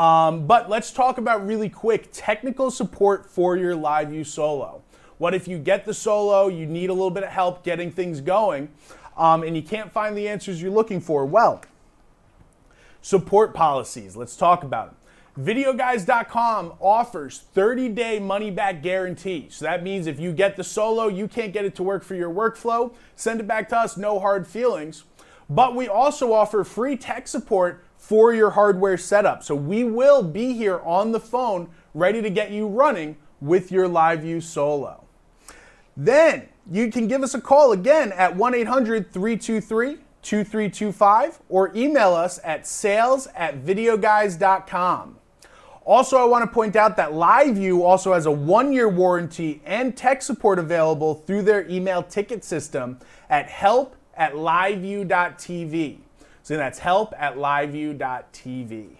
But let's talk about really quick technical support for your LiveU Solo. What if you get the Solo, you need a little bit of help getting things going, and you can't find the answers you're looking for? Well, support policies. Let's talk about them. Videoguys.com offers 30-day money-back guarantee. So that means if you get the Solo, you can't get it to work for your workflow, send it back to us, no hard feelings. But we also offer free tech support for your hardware setup. So we will be here on the phone ready to get you running with your LiveU Solo. Then you can give us a call again at 1-800-323-2325 or email us at sales@videoguys.com. Also, I want to point out that LiveU also has a 1-year warranty and tech support available through their email ticket system at help@liveu.tv. So that's help@liveu.tv.